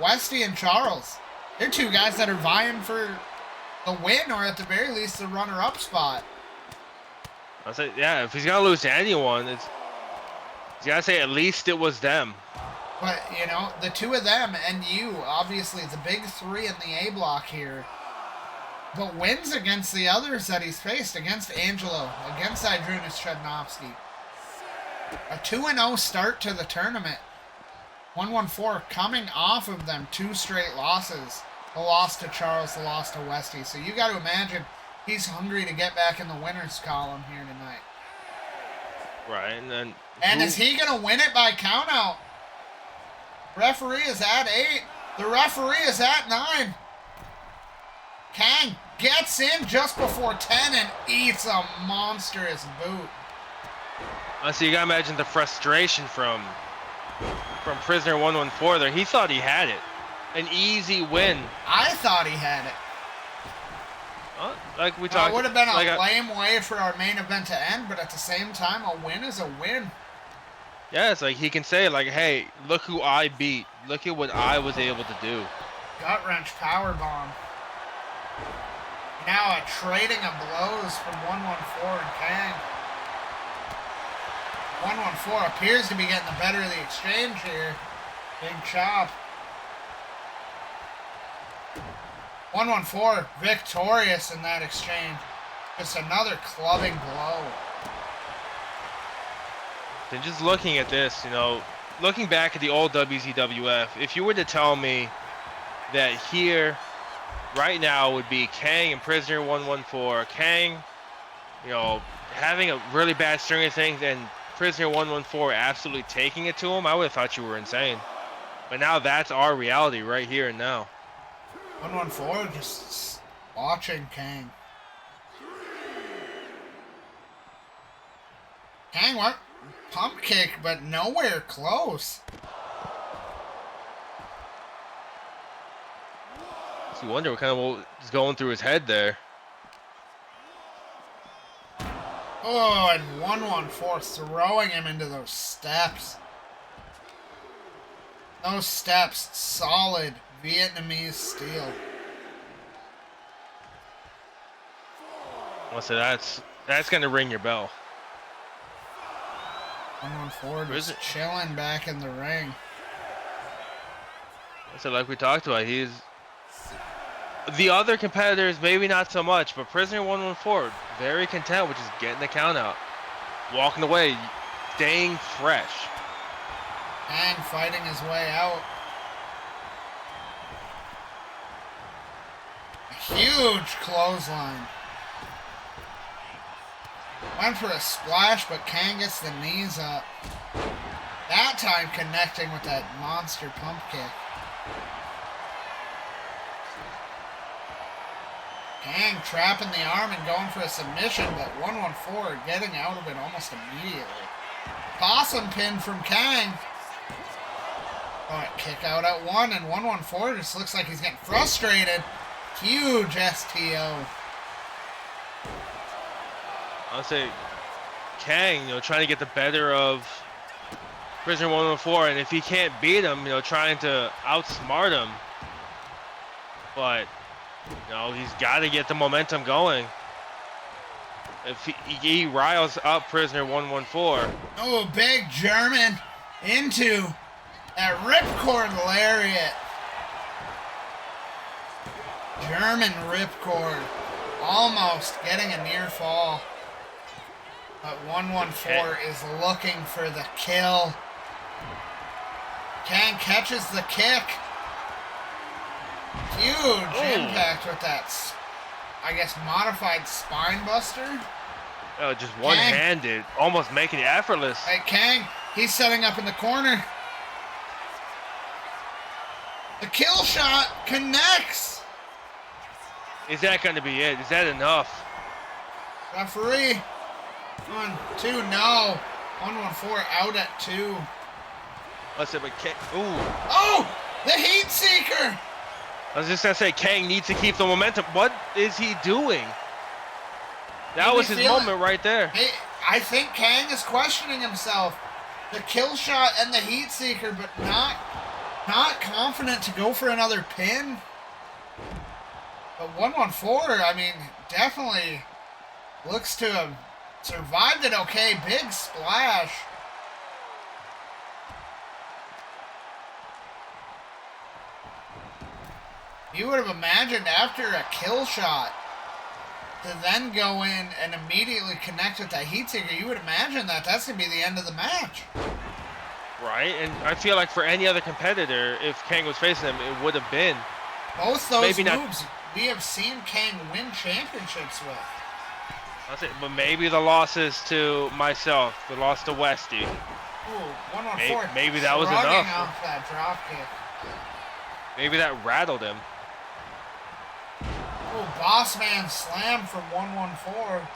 Westy and Charles. They're two guys that are vying for the win, or at the very least the runner-up spot.
I say, yeah, if he's gonna lose to anyone, he's gotta say at least it was them.
But the two of them and you, obviously the big three in the A block here. But wins against the others that he's faced, against Angelo, against Zydrunis, Chudnofski. A 2-0 start to the tournament. 114 coming off of them 2 straight losses. The loss to Charles, the loss to Westy. So you got to imagine he's hungry to get back in the winner's column here tonight.
Right, and then...
And is he going to win it by countout? Referee is at 8. The referee is at 9. Kang Gets in just before 10 and eats a monstrous boot.
So you gotta imagine the frustration from Prisoner 114 there. He thought he had it. An easy win.
I thought he had it.
Like we talked.
It would have been a
like
lame way for our main event to end, but at the same time, a win is a win.
Yeah, it's like he can say like, hey, look who I beat. Look at what I was able to do.
Gut wrench powerbomb. Now a trading of blows from 114 and Kang. 114 appears to be getting the better of the exchange here. Big chop. 114 victorious in that exchange. Just another clubbing blow.
And just looking at this, you know, looking back at the old WZWF, if you were to tell me that here, right now, would be Kang and Prisoner 114, Kang, you know, having a really bad string of things, and Prisoner 114 absolutely taking it to him, I would have thought you were insane. But now that's our reality right here and now.
114 just watching Kang. Kang what? Pump kick, but nowhere close.
So you wonder what kind of what is going through his head there.
Oh, and 114 throwing him into those steps. Those steps, solid Vietnamese steel.
Well, so that's gonna ring your bell.
114 just chilling back in the ring.
So like we talked about, he's the other competitors maybe not so much, but Prisoner 114 very content with just getting the count out, walking away, staying fresh.
And fighting his way out. A huge clothesline. Went for a splash, but Kang gets the knees up. That time connecting with that monster pump kick. Kang trapping the arm and going for a submission, but 114 getting out of it almost immediately. Possum pin from Kang. Oh, kick out at 1, and 114 just looks like he's getting frustrated. Huge STO.
I'll say Kang, you know, trying to get the better of Prisoner 114, and if he can't beat him, you know, trying to outsmart him. But, you know, he's got to get the momentum going. If he riles up Prisoner 114.
Oh, big German into that ripcord lariat. German ripcord. Almost getting a near fall. But 114 is looking for the kill. Kang catches the kick. Huge impact with that, I guess, modified spine buster.
Oh, just one-handed, almost making it effortless.
Hey, Kang, he's setting up in the corner. The kill shot connects.
Is that going to be it? Is that enough?
Referee. 1, 2, no. 114 out at 2.
Let's see, but Kang. Ooh.
Oh, the heat seeker.
I was just gonna say, Kang needs to keep the momentum. What is he doing? That was his moment right there.
Hey, I think Kang is questioning himself. The kill shot and the heat seeker, but not confident to go for another pin. But 114, I mean, definitely looks to have survived it okay. Big splash. You would have imagined after a kill shot to then go in and immediately connect with that heat seeker, you would imagine that that's going to be the end of the match.
Right, and I feel like for any other competitor, if Kang was facing them, it would have been.
Both those
maybe
moves we have seen Kang win championships with.
That's it, but maybe the losses to myself, the loss to Westy.
Ooh, 114.
Maybe that was enough.
Off that drop kick.
Maybe that rattled him.
Oh, boss man slam from 114.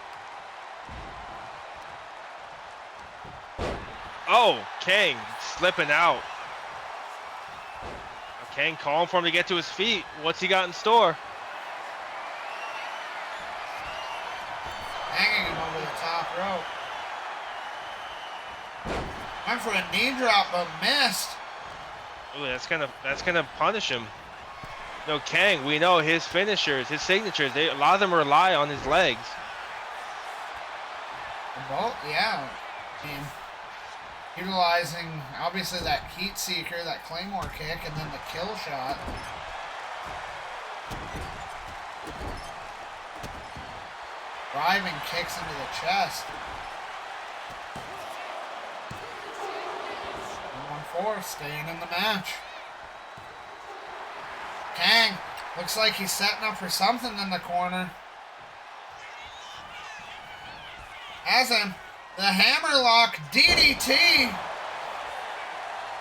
Oh, Kang slipping out. Kang calling for him to get to his feet. What's he got in store?
Hanging him over the top rope. Went for a knee drop, but missed.
Ooh, that's gonna punish him. No, Kang, we know his finishers, his signatures, a lot of them rely on his legs.
Well, yeah. I mean, utilizing, obviously, that heat seeker, that claymore kick, and then the kill shot. Driving kicks into the chest. 1-1-4, staying in the match. Kang looks like he's setting up for something in the corner. Has him. The hammerlock DDT.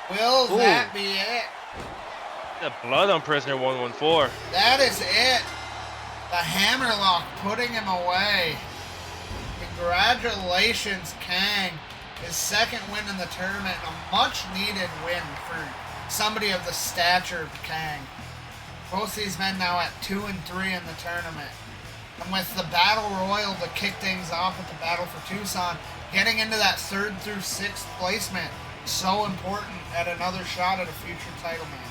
Will that be it?
The blood on prisoner 114.
That is it. The hammerlock putting him away. Congratulations, Kang. His second win in the tournament. A much needed win for somebody of the stature of Kang. Both these men now at 2-3 in the tournament. And with the Battle Royal to kick things off with the Battle for Tucson, getting into that 3rd through 6th placement, so important at another shot at a future title match.